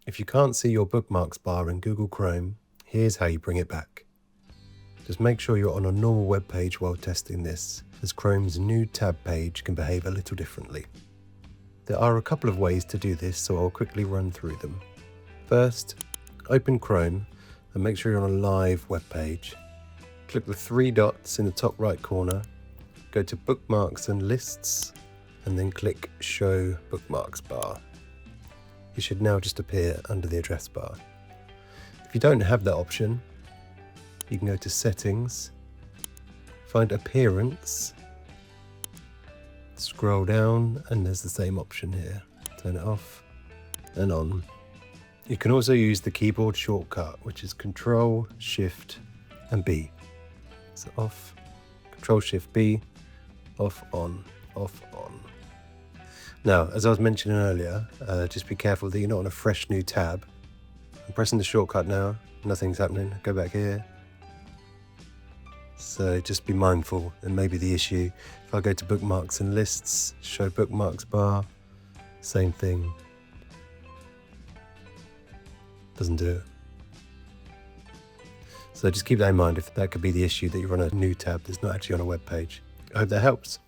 If you can't see your bookmarks bar in Google Chrome, here's how you bring it back. Just make sure you're on a normal web page while testing this, as Chrome's new tab page can behave a little differently. There are a couple of ways to do this, so I'll quickly run through them. First, open Chrome and make sure you're on a live web page. Click the three dots in the top right corner, go to Bookmarks and Lists, and then click Show Bookmarks Bar. It should now just appear under the address bar. If you don't have that option, you can go to Settings, find Appearance, scroll down, and there's the same option here. Turn it off and on. You can also use the keyboard shortcut, which is Control, Shift, and B. So off, Control, Shift, B, off, on, off, on. Now, as I was mentioning earlier, just be careful that you're not on a fresh new tab. I'm pressing the shortcut now, nothing's happening. Go back here. So just be mindful, and maybe the issue, if I go to Bookmarks and Lists, Show Bookmarks Bar, same thing. Doesn't do it. So just keep that in mind, if that could be the issue, that you're on a new tab that's not actually on a web page. I hope that helps.